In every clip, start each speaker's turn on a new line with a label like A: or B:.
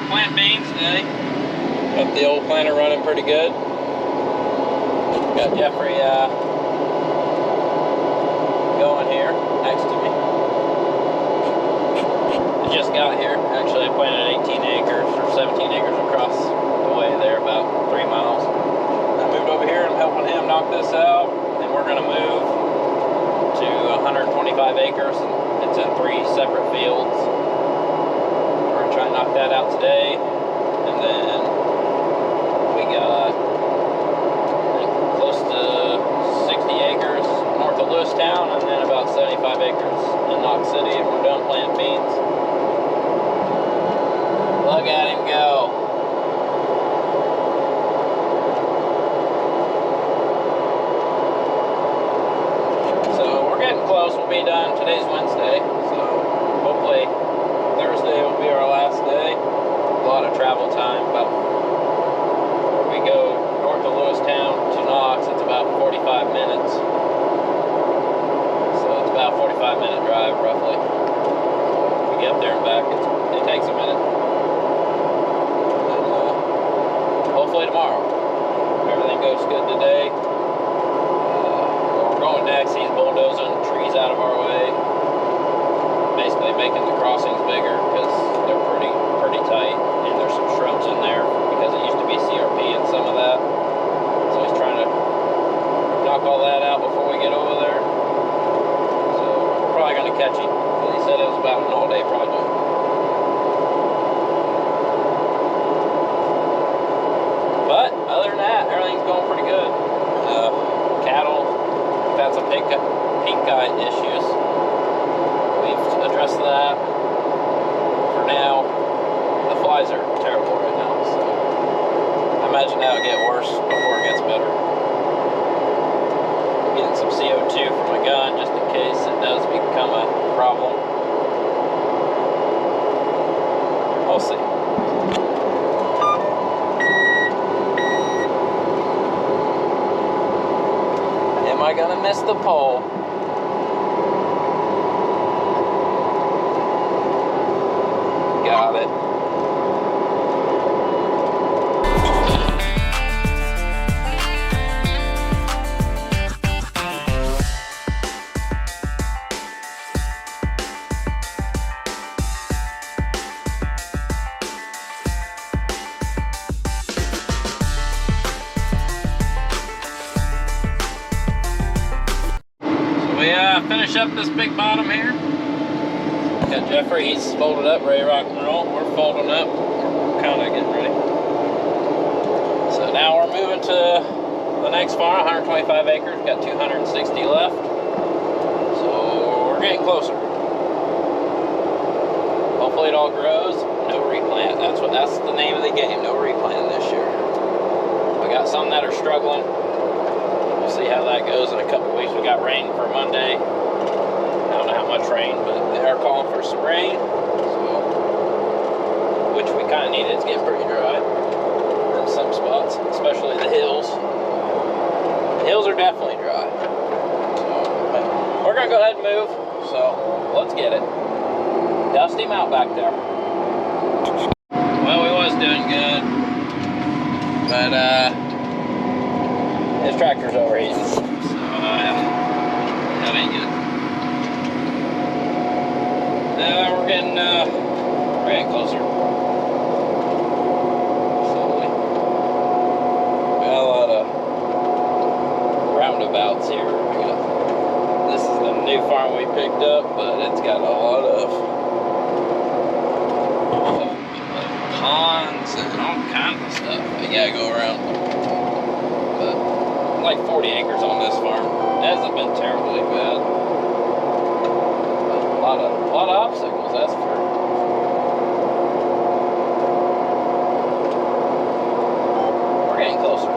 A: plant beans today. Got the old planter running pretty good. Got Jeffrey going here next to me. I just got here. Actually, I planted 18 acres or 17 acres across the way there, about 3 miles. I moved over here and I'm helping him knock this out, and we're going to move to 125 acres. And it's in 3 separate fields. We're going to try and knock that out today, and then we got close to 60 acres north of Lewistown, and then about 75 acres in Knox City, and we're done planting beans. Look at him go. So we're getting close. We'll be done. Today's Wednesday, so hopefully Thursday will be our last day. A lot of travel time. About we go north of Lewistown to Knox, it's about 45 minutes. So it's about a 45-minute drive roughly. We get there and back. It takes a minute. And hopefully tomorrow, if everything goes good today. Where we're going next, he's bulldozing trees out of our way, basically making the crossings bigger because they're pretty tight, and there's some shrubs in there because it used to be CRP and some of that. So he's trying to knock all that out before we get over there. So we're probably going to catch him, because he said it was about an all-day project. But other than that, everything's going pretty good. Cattle, we've had some pink eye issues. We've addressed that. For now, the flies are terrible right now, so I imagine that'll get worse before it gets better. I'm getting some CO2 from my gun just in case it does become a problem. We'll see. Am I gonna miss the pole? Got it. Finish up this big bottom here. Got Jeffrey, he's folded up, ready to rock and roll. We're folding up. We're kind of getting ready. So now we're moving to the next farm, 125 acres. Got 260 left. So we're getting closer. Hopefully it all grows. No replant. That's the name of the game. No replanting this year. We got some that are struggling. We'll see how that goes in a couple weeks. We got rain for Monday. I don't know how much rain, but they are calling for some rain, so, which we kind of need. It's getting pretty dry in some spots, especially the hills. The hills are definitely dry. So, we're going to go ahead and move, so let's get it. Dust him out back there. Well, we was doing good, but his tractor's overheating, so that ain't good. We're getting closer. Slowly. Got a lot of roundabouts here. This is the new farm we picked up, but it's got a lot of ponds and all kinds of stuff. You gotta go around. But like 40 acres on this farm. It hasn't been terribly bad. But a lot of obstacles, that's for sure. We're getting closer.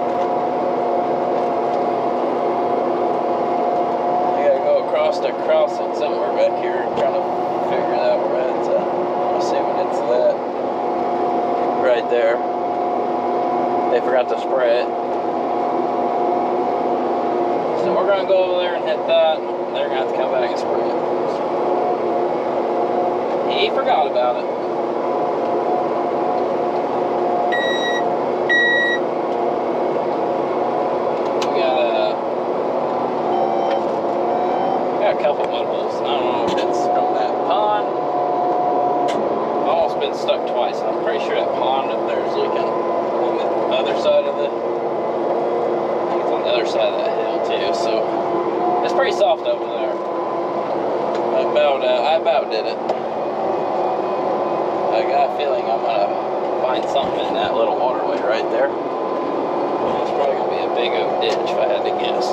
A: I gotta go across the crossing somewhere back here and try to figure it out where it's at. I'm assuming it's that right there. They forgot to spray it. So we're gonna go over there and hit that. They're gonna have to come back and spray it. He forgot about it. been stuck twice. I'm pretty sure that pond up there is leaking on the other side of the, I think it's on the other side of that hill too, so it's pretty soft over there. I about did it. I got a feeling I'm gonna find something in that little waterway right there. It's probably gonna be a big oak ditch if I had to guess.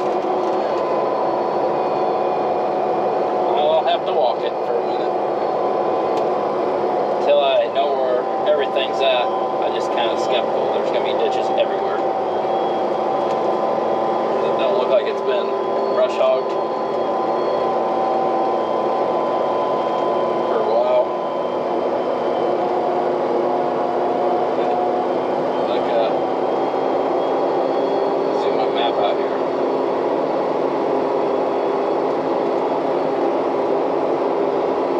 A: I'll have to walk it for a minute until I know where everything's at. I just kind of skeptical. There's gonna be ditches everywhere. It don't look like it's been brush hogged for a while. Like zoom my map out here.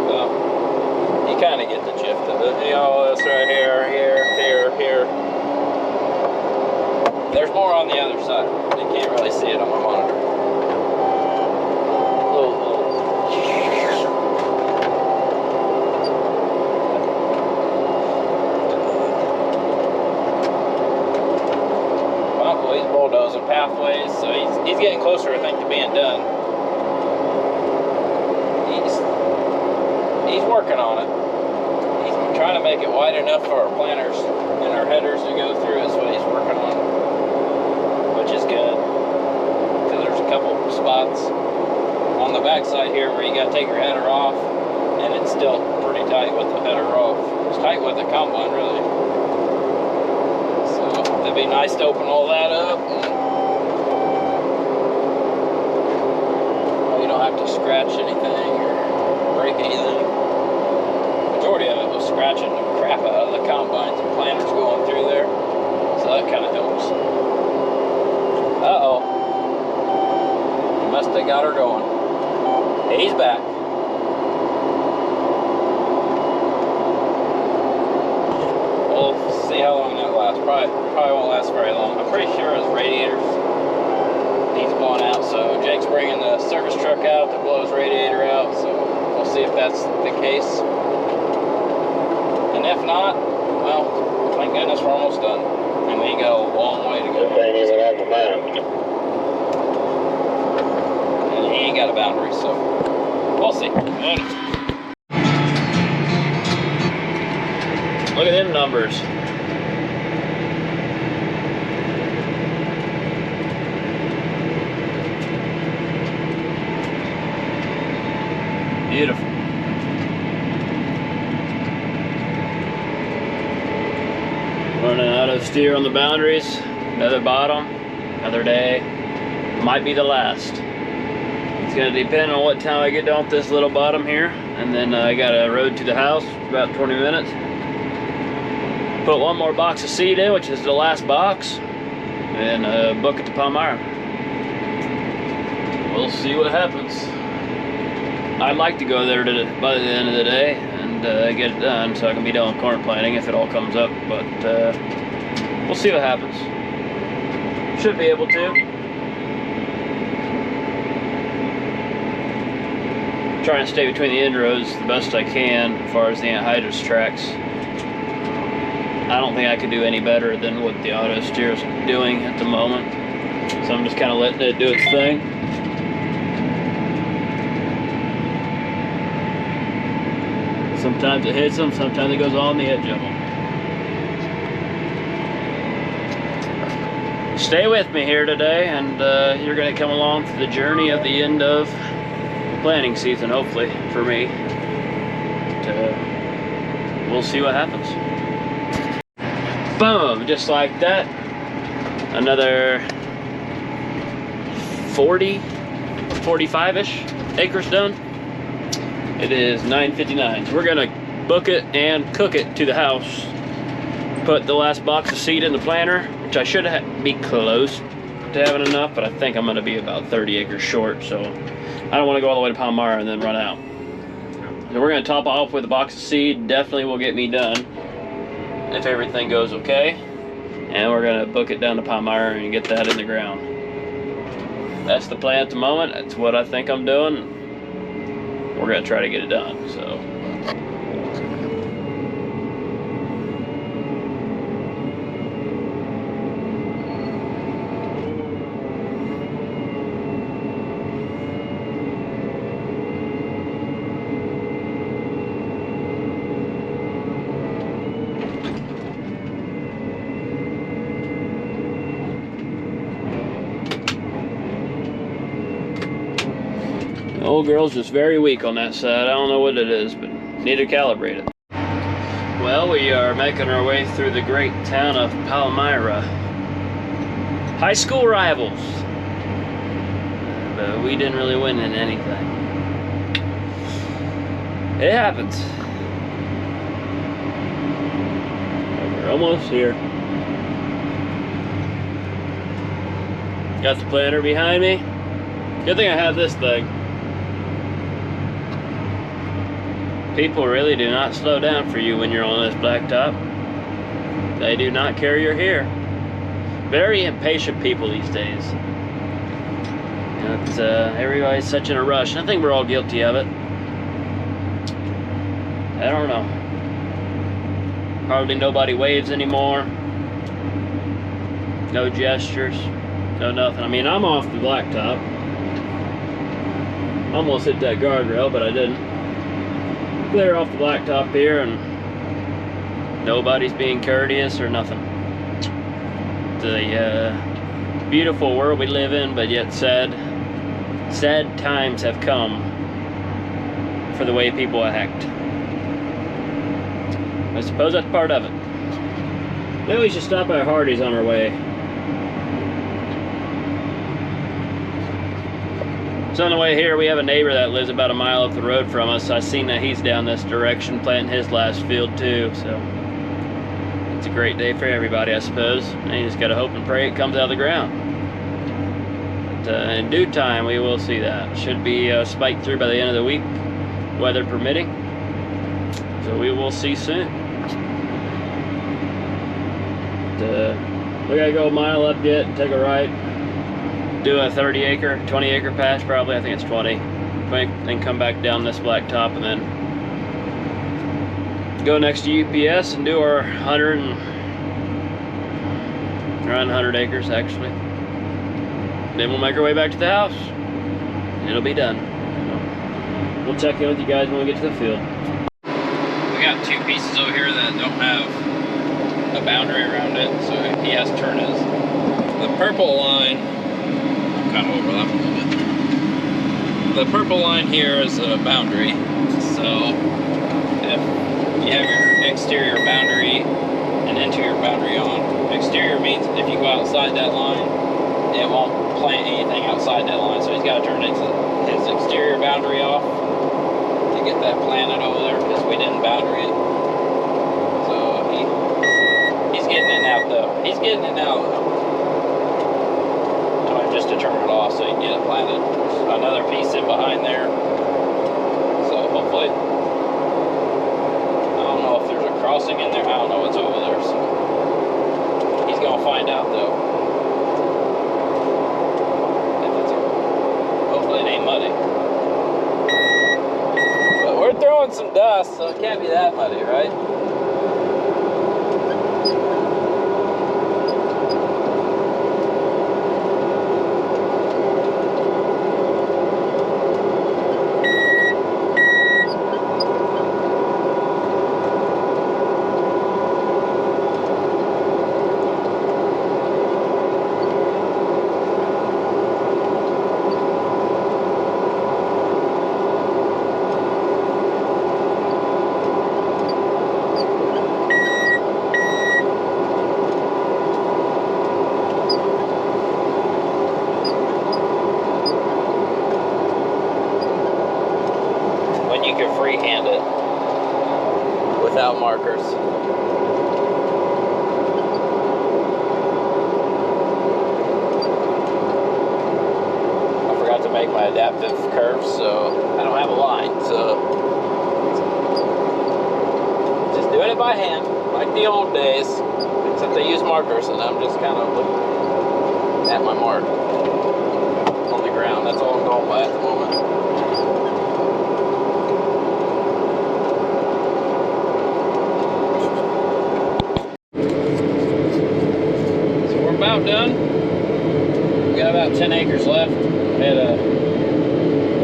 A: Well, you kind of get the gist of it. You know, this right here, here. There's more on the other side. You can't really see it on my monitor. My uncle, he's bulldozing pathways, so he's getting closer, I think, to being done. He's working on it. He's trying to make it wide enough for our planters and our headers to go through. Is what he's working on, which is good, because there's a couple spots on the backside here where you got to take your header off, and it's still pretty tight with the header off. It's tight with the combine, really. So it'd be nice to open all that up. You don't have to scratch anything or break anything. Majority of it was scratching the crap out of the combines and planters going through there, so that kind of helps. Uh-oh. He must have got her going. He's back. We'll see how long that lasts. Probably won't last very long. I'm pretty sure his radiator needs blowing out, so Jake's bringing the service truck out to blow his radiator out, so we'll see if that's the case. And if not, well, thank goodness we're almost done. And we ain't got a long way to go.
B: This ain't even on the map.
A: And he ain't got a boundary, so we'll see. Look at them numbers. Beautiful. Running auto steer on the boundaries. Another bottom, another day. Might be the last. It's gonna depend on what time I get done with this little bottom here, and then I got a road to the house, about 20 minutes. Put one more box of seed in, which is the last box, and book it to Palmyra. We'll see what happens. I'd like to go there by the end of the day and get it done, so I can be done with corn planting if it all comes up, but we'll see what happens. Should be able to. Trying to stay between the end rows the best I can as far as the anhydrous tracks. I don't think I could do any better than what the auto steer is doing at the moment, so I'm just kind of letting it do its thing. Sometimes it hits them, sometimes it goes on the edge of them. Stay with me here today, and you're going to come along through the journey of the end of planting season, hopefully, for me. We'll see what happens. Boom, just like that. Another 40, 45-ish acres done. It is 9:59. So we're gonna book it and cook it to the house. Put the last box of seed in the planter, which I should be close to having enough, but I think I'm gonna be about 30 acres short, so I don't wanna go all the way to Palmyra and then run out. So we're gonna top off with a box of seed. Definitely will get me done if everything goes okay. And we're gonna book it down to Palmyra and get that in the ground. That's the plan at the moment. That's what I think I'm doing. We're gonna try to get it done, so. Old girl's just very weak on that side. I don't know what it is, but need to calibrate it. Well, we are making our way through the great town of Palmyra. High school rivals. But we didn't really win in anything. It happens. We're almost here. Got the planter behind me. Good thing I have this thing. People really do not slow down for you when you're on this blacktop. They do not care you're here. Very impatient people these days. It's, everybody's such in a rush. I think we're all guilty of it. I don't know. Hardly nobody waves anymore. No gestures. No nothing. I mean, I'm off the blacktop. Almost hit that guardrail, but I didn't. Clear off the blacktop here, and nobody's being courteous or nothing. The beautiful world we live in, but yet sad times have come for the way people act. I suppose that's part of it. Maybe we should stop by Hardee's on our way. So on the way here, we have a neighbor that lives about a mile up the road from us. I seen that he's down this direction planting his last field too, so it's a great day for everybody, I suppose. And you just gotta hope and pray it comes out of the ground. But in due time, we will see that. Should be spiked through by the end of the week, weather permitting. So we will see soon. But, we gotta go a mile up yet and take a right. Do a 20 acre patch probably. I think it's 20. Then come back down this blacktop and then go next to UPS and do our around 100 acres actually. Then we'll make our way back to the house. And it'll be done. So we'll check in with you guys when we get to the field. We got two pieces over here that don't have a boundary around it, so he has to turn his. The purple line, kind of overlap a little bit. The purple line here is a boundary, so if you have your exterior boundary and interior boundary on, exterior means if you go outside that line, it won't plant anything outside that line, so he's got to turn his exterior boundary off to get that planted over there because we didn't boundary it. So he's getting it out though. He's getting it now though. Just to turn it off so you can get it planted. There's another piece in behind there. So hopefully, I don't know if there's a crossing in there. I don't know what's over there. So he's gonna find out though. Hopefully it ain't muddy. But we're throwing some dust, so it can't be that muddy, right? You can freehand it without markers. I forgot to make my adaptive curve, so I don't have a line, so just doing it by hand, like the old days, except they use markers, and I'm just kind of looking at my mark on the ground. That's all I'm going by at the moment. About done. We got about 10 acres left. The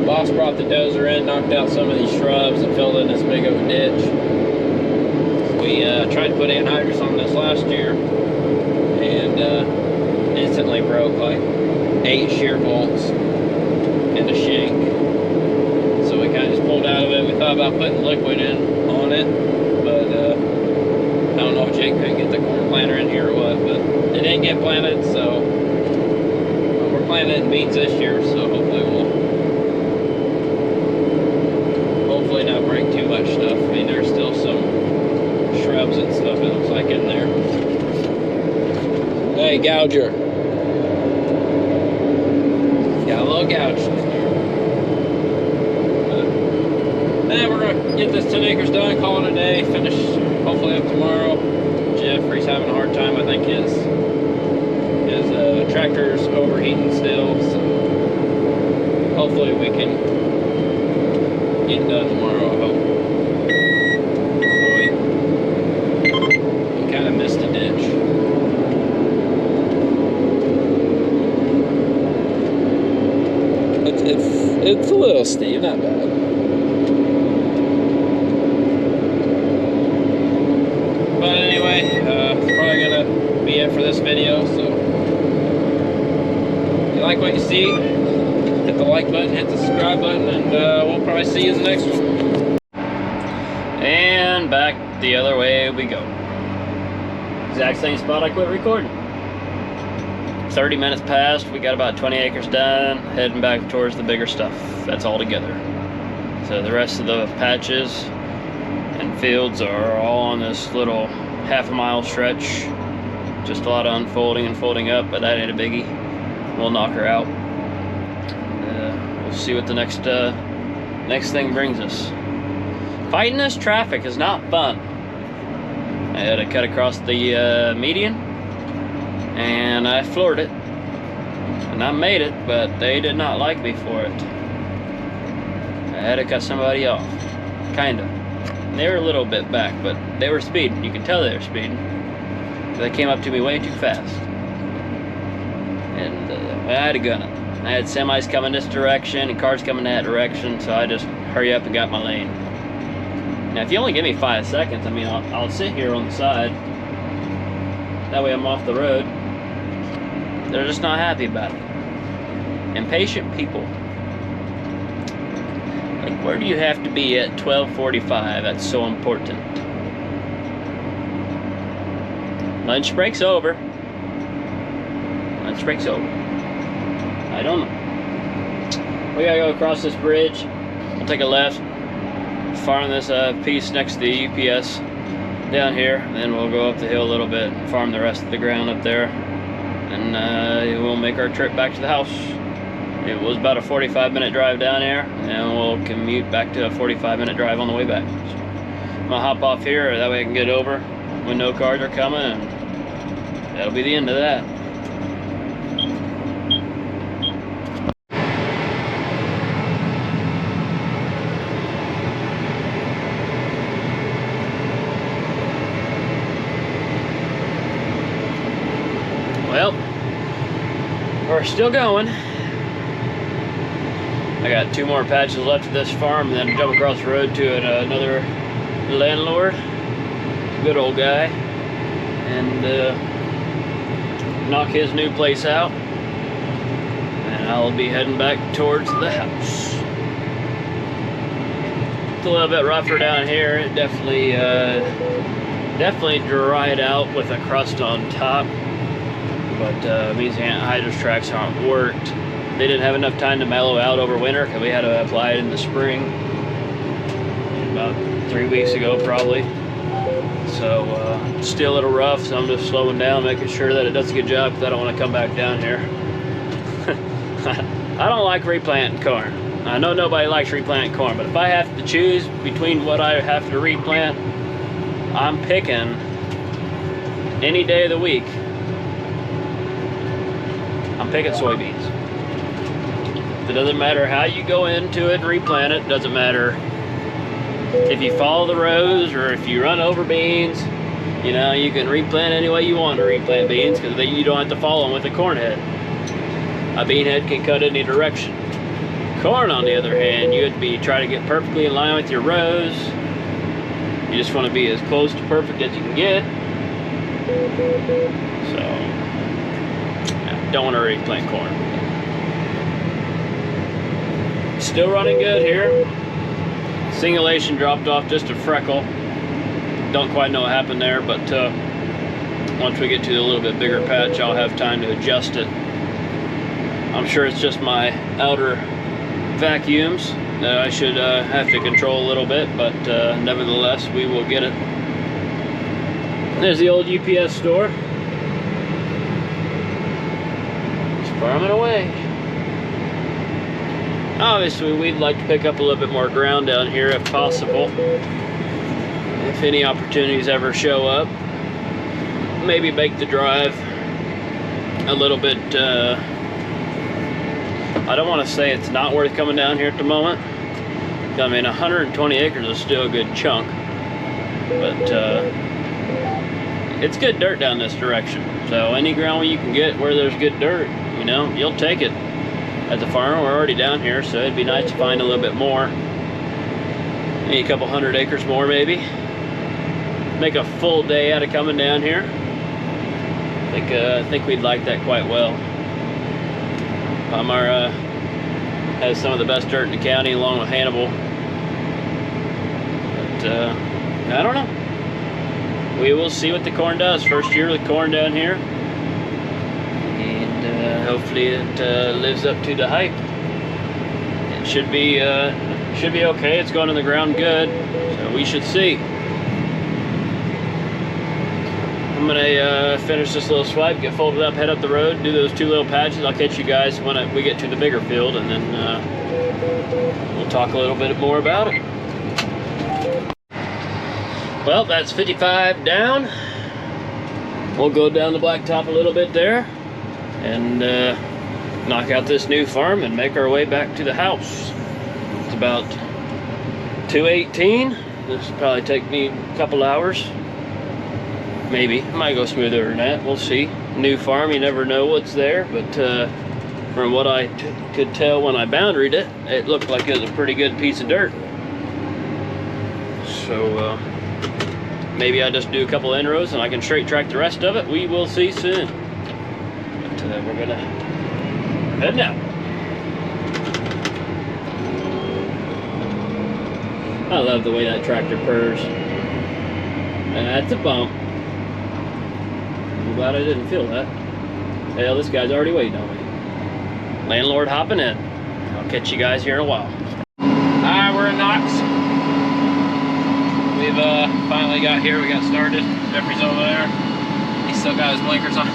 A: boss brought the dozer in, knocked out some of these shrubs and filled in this big of a ditch. We tried to put anhydrous on this last year and instantly broke like 8 shear bolts in the shank. out of it. We thought about putting liquid in on it, but I don't know if Jake couldn't get the corn planter in here or what, but it didn't get planted, so we're planting beans this year, so hopefully not break too much stuff. I mean, there's still some shrubs and stuff, it looks like, in there. Hey, gouger. Got a little gouge in there. Then we're gonna get this 10 acres done, call it a day, finish hopefully up tomorrow. Jeffrey's having a hard time. I think his tractor's overheating still, so hopefully we can get it done tomorrow, I hope. We kind of missed a ditch. It's a little steep, not bad. But anyway, it's probably gonna be it for this video. So if you like what you see, hit the like button, hit the subscribe button, and we'll probably see you in the next one. And back the other way we go. Exact same spot I quit recording. 30 minutes passed, we got about 20 acres done, heading back towards the bigger stuff. That's all together. So the rest of the patches and fields are all on this little half-a-mile stretch. Just a lot of unfolding and folding up, but that ain't a biggie. We'll knock her out. We'll see what the next thing brings us. Fighting this traffic is not fun. I had to cut across the median, and I floored it, and I made it, but they did not like me for it. I had to cut somebody off, kinda. They were a little bit back, but they were speeding. You can tell they were speeding. They came up to me way too fast, and I had to gun it. I had semis coming this direction and cars coming that direction, so I just hurry up and got my lane. Now, if you only give me 5 seconds, I mean, I'll sit here on the side. That way I'm off the road. They're just not happy about it. Impatient people. Like, where do you have to be at 12:45? That's so important. Lunch break's over. Lunch break's over. I don't know. We gotta go across this bridge. We'll take a left, farm this piece next to the UPS down here, and then we'll go up the hill a little bit and farm the rest of the ground up there, and we'll make our trip back to the house. It was about a 45-minute drive down there, and we'll commute back to a 45-minute drive on the way back. So I'm gonna hop off here, that way I can get over when no cars are coming, and that'll be the end of that. Well, we're still going. I got 2 more patches left of this farm, and then jump across the road to another landlord, good old guy, and knock his new place out, and I'll be heading back towards the house. It's a little bit rougher down here. It definitely dried out with a crust on top, but means the anhydrous tracks aren't worked. They didn't have enough time to mellow out over winter because we had to apply it in the spring, about 3 weeks ago probably. So still a little rough, so I'm just slowing down, making sure that it does a good job, because I don't want to come back down here. I don't like replanting corn. I know nobody likes replanting corn, but if I have to choose between what I have to replant, I'm picking any day of the week. I'm picking soybeans. It doesn't matter how you go into it and replant it. Doesn't matter if you follow the rows or if you run over beans. You know, you can replant any way you want to replant beans, because then you don't have to follow them with a corn head. A bean head can cut any direction. Corn, on the other hand, you would be trying to get perfectly in line with your rows. You just want to be as close to perfect as you can get. So, yeah, don't want to replant corn. Still running good here.
B: Singulation dropped off just a freckle. Don't quite know what happened there, but once we get to a little bit bigger patch, I'll have time to adjust it. I'm sure it's just my outer vacuums that I should have to control a little bit, but nevertheless, we will get it. There's the old UPS store. Just farming away. Obviously, we'd like to pick up a little bit more ground down here if possible. If any opportunities ever show up, maybe make the drive a little bit. I don't want to say it's not worth coming down here at the moment. I mean, 120 acres is still a good chunk, but it's good dirt down this direction. So any ground you can get where there's good dirt, you know, you'll take it. As a farmer, we're already down here, so it'd be nice to find a little bit more. Maybe a couple 100 acres more, maybe. Make a full day out of coming down here. I think we'd like that quite well. Palmyra has some of the best dirt in the county, along with Hannibal. But I don't know. We will see what the corn does. First year of the corn down here, and hopefully it lives up to the hype. It should be okay. It's going in the ground good, so we should see. I'm gonna finish this little swipe, get folded up, head up the road, do those 2 little patches. I'll catch you guys when we get to the bigger field, and then we'll talk a little bit more about it. Well, that's 55 down. We'll go down the blacktop a little bit there and knock out this new farm and make our way back to the house. It's about 2:18. This will probably take me a couple hours. Maybe. It might go smoother than that. We'll see. New farm, you never know what's there, but from what I could tell when I boundaried it, it looked like it was a pretty good piece of dirt. So maybe I just do a couple inroads and I can straight track the rest of it. We will see soon. But we're gonna head now. I love the way that tractor purrs. That's a bump. I'm glad I didn't feel that. Hell, this guy's already waiting on me. Landlord hopping in. I'll catch you guys here in a while. Alright, we're in Knox. We've finally got here. We got started. Jeffrey's over there. He's still got his blinkers on.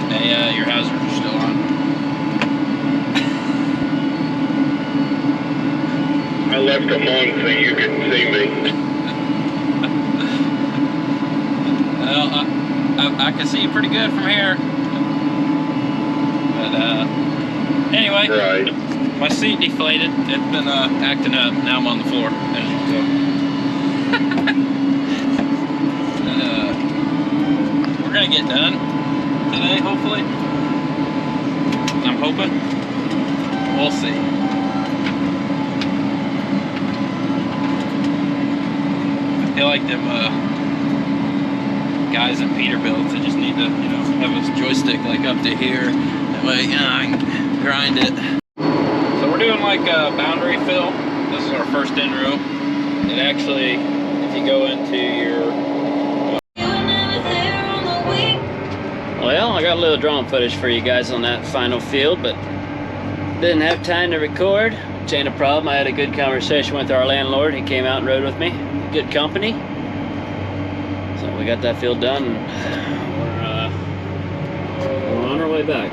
B: Hey, your hazards are still on.
C: I left them on so you couldn't see me.
A: Well, I can see you pretty good from here. But anyway,
C: Right.
A: my seat deflated. It's been acting up. Now I'm on the floor, as you can tell. We're gonna get done today, hopefully. I'm hoping. We'll see. I feel like them guys in Peterbilt, they just need to, you know, have a joystick like up to here. That way, you know, I can grind it. So we're doing like a boundary fill. This is our first in row. It actually, if you go into your... Well, I got a little drone footage for you guys on that final field, but didn't have time to record, which ain't a problem. I had a good conversation with our landlord. He came out and rode with me. Good company. So we got that field done, and we're on our way back.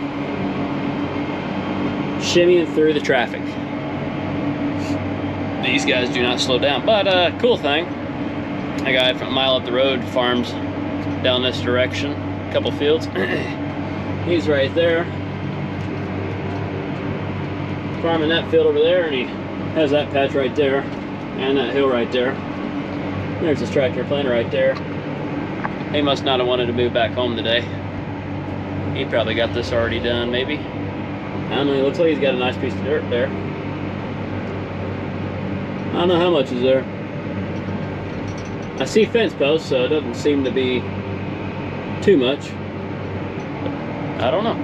A: Shimmying through the traffic. These guys do not slow down, but cool thing. A guy from a mile up the road farms down this direction, a couple fields. He's right there, farming that field over there, and he has that patch right there, and that hill right there. There's his tractor planter right there. He must not have wanted to move back home today. He probably got this already done, maybe. I don't know, it looks like he's got a nice piece of dirt there. I don't know how much is there. I see fence posts, so it doesn't seem to be too much. I don't know.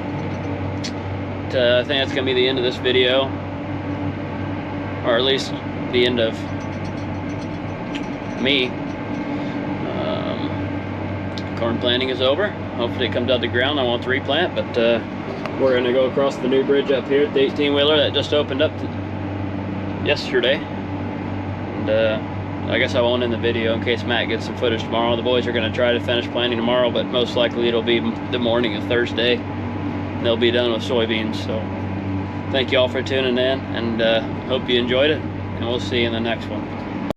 A: But, I think that's going to be the end of this video.
B: or at least the end of May. Corn planting is over. Hopefully it comes out of the ground. I want to replant, but we're gonna go across the new bridge up here, the 18-wheeler that just opened up yesterday. And I guess I won't end the video in case Matt gets some footage tomorrow. The boys are gonna try to finish planting tomorrow, but most likely it'll be the morning of Thursday. And they'll be done with soybeans. So thank you all for tuning in, and hope you enjoyed it, and we'll see you in the next one.